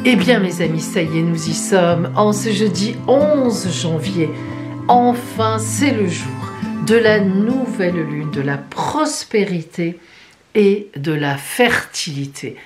Eh bien mes amis, ça y est, nous y sommes, en ce jeudi 11 janvier. Enfin, c'est le jour de la nouvelle lune, de la prospérité et de la fertilité.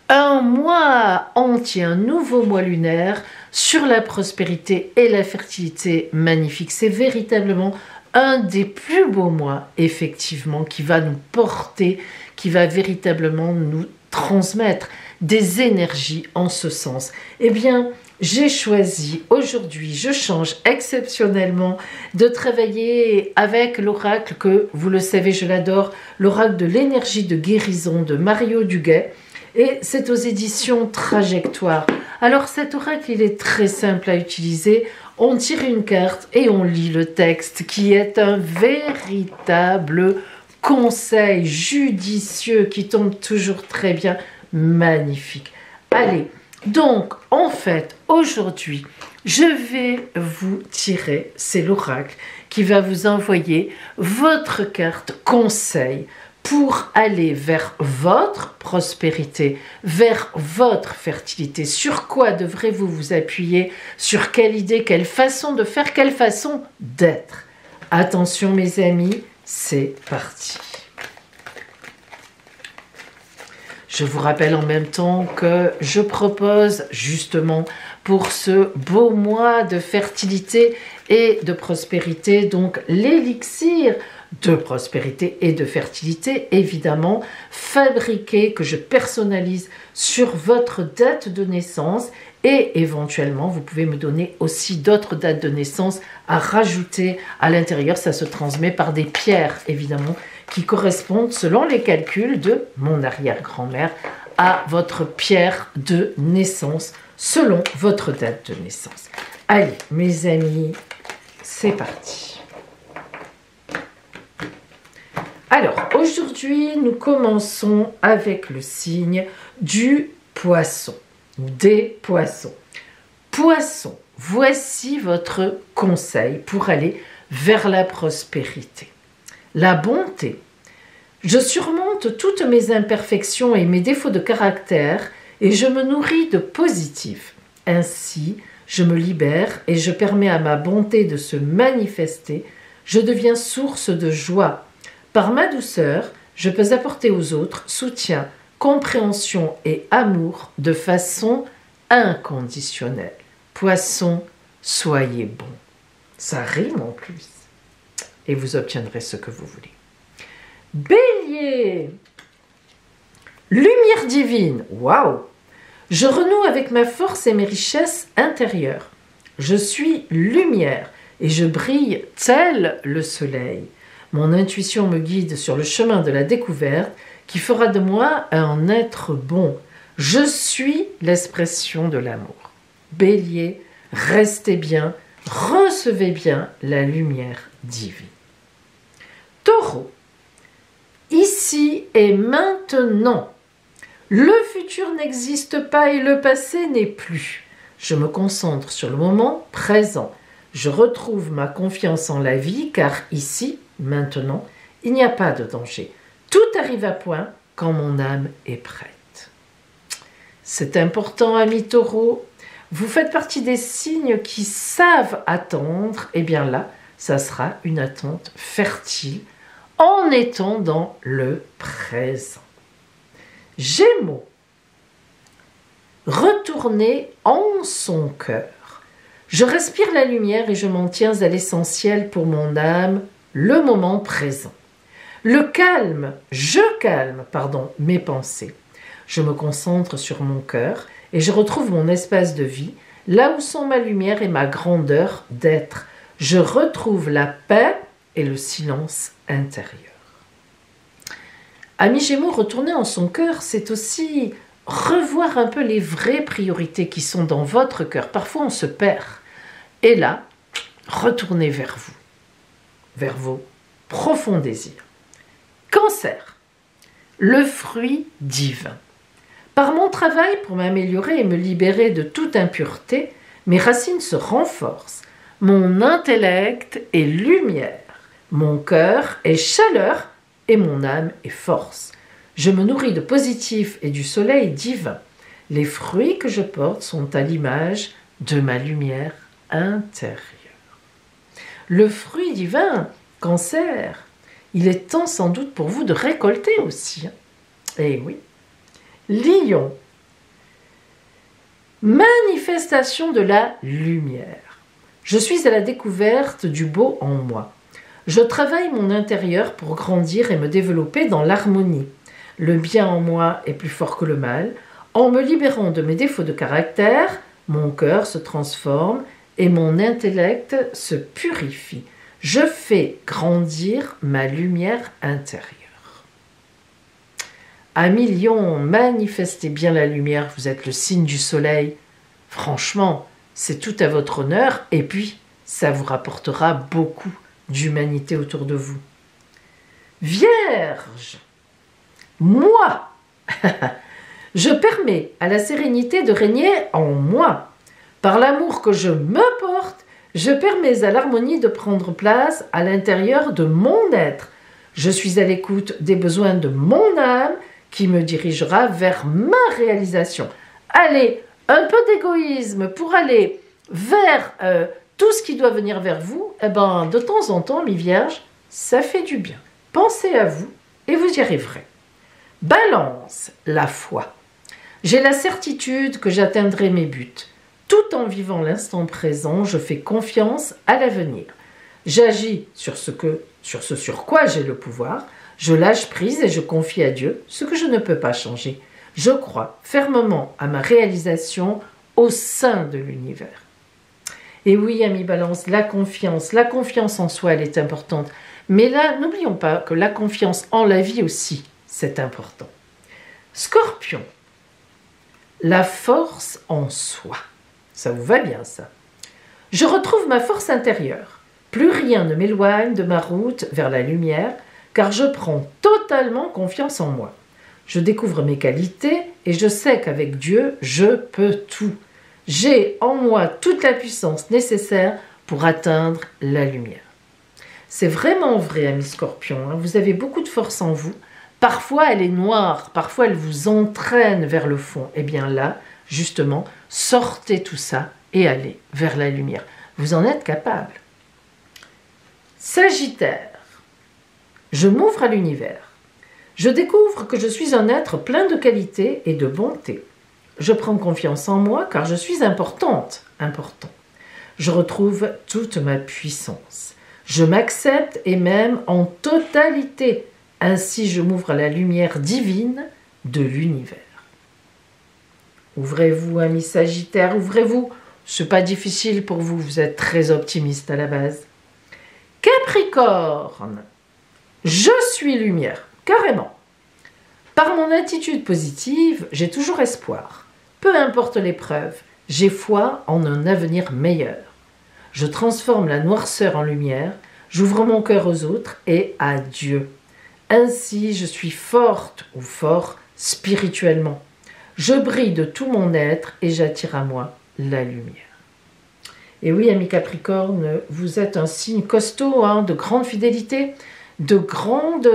Un mois entier, un nouveau mois lunaire sur la prospérité et la fertilité magnifique. C'est véritablement un des plus beaux mois, effectivement, qui va nous porter, qui va véritablement nous transmettre des énergies en ce sens. Eh bien, j'ai choisi aujourd'hui, je change exceptionnellement de travailler avec l'oracle que, vous le savez, je l'adore, l'oracle de l'énergie de guérison de Mario Duguay. Et c'est aux éditions Trajectoire. Alors cet oracle, il est très simple à utiliser. On tire une carte et on lit le texte qui est un véritable conseil judicieux qui tombe toujours très bien. Magnifique. Allez, donc en fait, aujourd'hui, je vais vous tirer, c'est l'oracle qui va vous envoyer votre carte conseil pour aller vers votre prospérité, vers votre fertilité. Sur quoi devrez-vous vous appuyer? Sur quelle idée, quelle façon de faire, quelle façon d'être? Attention mes amis, c'est parti. Je vous rappelle en même temps que je propose justement pour ce beau mois de fertilité et de prospérité, donc l'élixir de prospérité et de fertilité, évidemment, fabriqué, que je personnalise sur votre date de naissance et éventuellement, vous pouvez me donner aussi d'autres dates de naissance à rajouter à l'intérieur. Ça se transmet par des pierres, évidemment, qui correspondent, selon les calculs de mon arrière-grand-mère, à votre pierre de naissance, selon votre date de naissance. Allez, mes amis, c'est parti. Alors, aujourd'hui, nous commençons avec le signe du poisson, des poissons. Poisson, voici votre conseil pour aller vers la prospérité. La bonté. Je surmonte toutes mes imperfections et mes défauts de caractère et je me nourris de positif. Ainsi, je me libère et je permets à ma bonté de se manifester. Je deviens source de joie. Par ma douceur, je peux apporter aux autres soutien, compréhension et amour de façon inconditionnelle. Poisson, soyez bon. Ça rime en plus. Et vous obtiendrez ce que vous voulez. Bélier, lumière divine, waouh! Je renoue avec ma force et mes richesses intérieures. Je suis lumière et je brille tel le soleil. Mon intuition me guide sur le chemin de la découverte qui fera de moi un être bon. Je suis l'expression de l'amour. Bélier, restez bien, recevez bien la lumière divine. Taureau, ici et maintenant. Le futur n'existe pas et le passé n'est plus. Je me concentre sur le moment présent. Je retrouve ma confiance en la vie car ici, maintenant, il n'y a pas de danger. Tout arrive à point quand mon âme est prête. C'est important, amis taureaux. Vous faites partie des signes qui savent attendre. Eh bien là, ça sera une attente fertile en étant dans le présent. Gémeaux, retournez en son cœur. Je respire la lumière et je m'en tiens à l'essentiel pour mon âme, le moment présent. Je calme mes pensées. Je me concentre sur mon cœur et je retrouve mon espace de vie, là où sont ma lumière et ma grandeur d'être. Je retrouve la paix et le silence intérieur. Amis Gémeaux, retourner en son cœur, c'est aussi revoir un peu les vraies priorités qui sont dans votre cœur. Parfois, on se perd. Et là, retournez vers vous, vers vos profonds désirs. Cancer, le fruit divin. Par mon travail pour m'améliorer et me libérer de toute impureté, mes racines se renforcent. Mon intellect est lumière, mon cœur est chaleur et mon âme est force. Je me nourris de positif et du soleil divin. Les fruits que je porte sont à l'image de ma lumière intérieure. Le fruit divin, Cancer, il est temps sans doute pour vous de récolter aussi. Eh oui. Lion, manifestation de la lumière. Je suis à la découverte du beau en moi. Je travaille mon intérieur pour grandir et me développer dans l'harmonie. Le bien en moi est plus fort que le mal. En me libérant de mes défauts de caractère, mon cœur se transforme et mon intellect se purifie. Je fais grandir ma lumière intérieure. Amis Lion, manifestez bien la lumière, vous êtes le signe du soleil. Franchement, c'est tout à votre honneur et puis ça vous rapportera beaucoup d'humanité autour de vous. Vierge, moi, je permets à la sérénité de régner en moi. Par l'amour que je me porte, je permets à l'harmonie de prendre place à l'intérieur de mon être. Je suis à l'écoute des besoins de mon âme qui me dirigera vers ma réalisation. Allez, un peu d'égoïsme pour aller vers tout ce qui doit venir vers vous, eh ben, de temps en temps, mes vierges, ça fait du bien. Pensez à vous et vous y arriverez. Balance, la foi. J'ai la certitude que j'atteindrai mes buts. Tout en vivant l'instant présent, je fais confiance à l'avenir. J'agis sur ce sur quoi j'ai le pouvoir. Je lâche prise et je confie à Dieu ce que je ne peux pas changer. Je crois fermement à ma réalisation au sein de l'univers. Et oui, amis Balance, la confiance en soi, elle est importante. Mais là, n'oublions pas que la confiance en la vie aussi, c'est important. Scorpion, la force en soi. Ça vous va bien, ça. Je retrouve ma force intérieure. Plus rien ne m'éloigne de ma route vers la lumière, car je prends totalement confiance en moi. Je découvre mes qualités et je sais qu'avec Dieu, je peux tout. J'ai en moi toute la puissance nécessaire pour atteindre la lumière. C'est vraiment vrai, amis Scorpions, hein. Vous avez beaucoup de force en vous. Parfois, elle est noire, parfois, elle vous entraîne vers le fond. Eh bien là, justement, sortez tout ça et allez vers la lumière. Vous en êtes capable. Sagittaire, je m'ouvre à l'univers. Je découvre que je suis un être plein de qualité et de bonté. Je prends confiance en moi car je suis important. Je retrouve toute ma puissance. Je m'accepte et m'aime en totalité. Ainsi, je m'ouvre à la lumière divine de l'univers. Ouvrez-vous, amis Sagittaires, ouvrez-vous. C'est pas difficile pour vous, vous êtes très optimiste à la base. Capricorne, je suis lumière, carrément. Par mon attitude positive, j'ai toujours espoir. Peu importe l'épreuve, j'ai foi en un avenir meilleur. Je transforme la noirceur en lumière, j'ouvre mon cœur aux autres et à Dieu. Ainsi, je suis forte ou fort spirituellement. Je brille de tout mon être et j'attire à moi la lumière. Et oui, amis Capricorne, vous êtes un signe costaud, hein, de grande fidélité, de grandes,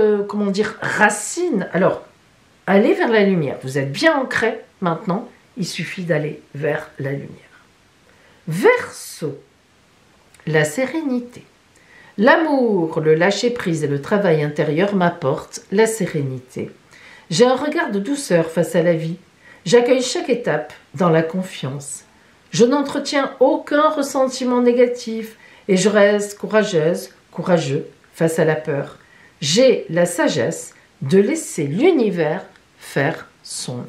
racines. Alors, allez vers la lumière. Vous êtes bien ancré maintenant. Il suffit d'aller vers la lumière. Verseau, la sérénité. L'amour, le lâcher-prise et le travail intérieur m'apportent la sérénité. J'ai un regard de douceur face à la vie. J'accueille chaque étape dans la confiance. Je n'entretiens aucun ressentiment négatif et je reste courageux face à la peur. J'ai la sagesse de laisser l'univers faire son œuvre.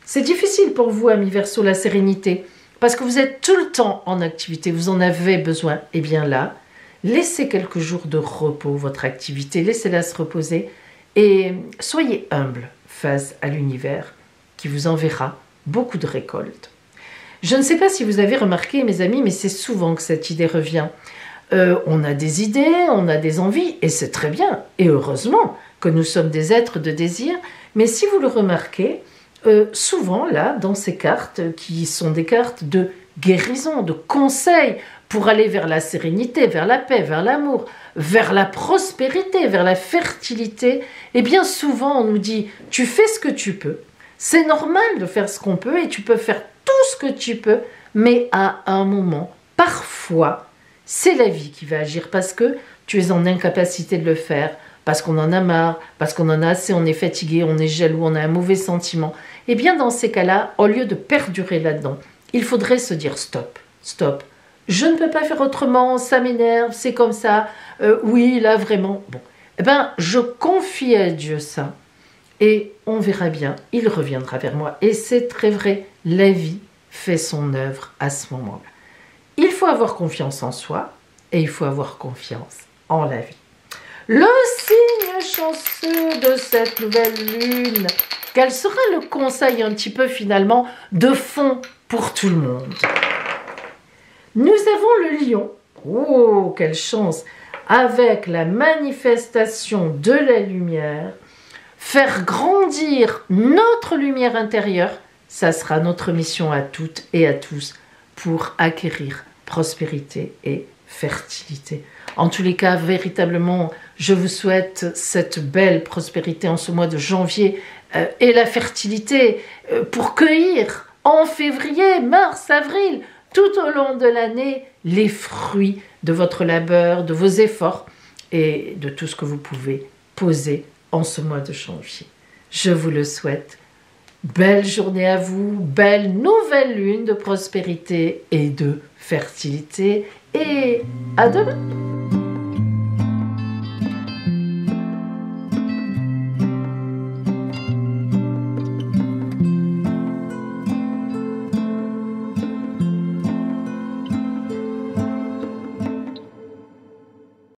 C'est difficile pour vous, amis Verseau, la sérénité, parce que vous êtes tout le temps en activité, vous en avez besoin. Eh bien là, laissez quelques jours de repos votre activité, laissez-la se reposer et soyez humble face à l'univers qui vous enverra beaucoup de récoltes. Je ne sais pas si vous avez remarqué, mes amis, mais c'est souvent que cette idée revient. On a des idées, on a des envies, et c'est très bien, et heureusement que nous sommes des êtres de désir, mais si vous le remarquez, souvent là, dans ces cartes, qui sont des cartes de guérison, de conseils, pour aller vers la sérénité, vers la paix, vers l'amour, vers la prospérité, vers la fertilité, et bien souvent on nous dit « tu fais ce que tu peux ». C'est normal de faire ce qu'on peut et tu peux faire tout ce que tu peux, mais à un moment, parfois, c'est la vie qui va agir parce que tu es en incapacité de le faire, parce qu'on en a marre, parce qu'on en a assez, on est fatigué, on est jaloux, on a un mauvais sentiment. Et bien dans ces cas-là, au lieu de perdurer là-dedans, il faudrait se dire stop, stop. Je ne peux pas faire autrement, ça m'énerve, c'est comme ça. Oui, là vraiment. Bon, eh ben, je confie à Dieu ça et on verra bien, il reviendra vers moi. Et c'est très vrai, la vie fait son œuvre à ce moment-là. Il faut avoir confiance en soi et il faut avoir confiance en la vie. Le signe chanceux de cette nouvelle lune, quel sera le conseil un petit peu finalement de fond pour tout le monde? Nous avons le lion, oh quelle chance, avec la manifestation de la lumière, faire grandir notre lumière intérieure, ça sera notre mission à toutes et à tous pour acquérir prospérité et fertilité. En tous les cas, véritablement, je vous souhaite cette belle prospérité en ce mois de janvier et la fertilité pour cueillir en février, mars, avril, tout au long de l'année, les fruits de votre labeur, de vos efforts et de tout ce que vous pouvez poser en ce mois de janvier. Je vous le souhaite. Belle journée à vous, belle nouvelle lune de prospérité et de fertilité et à demain.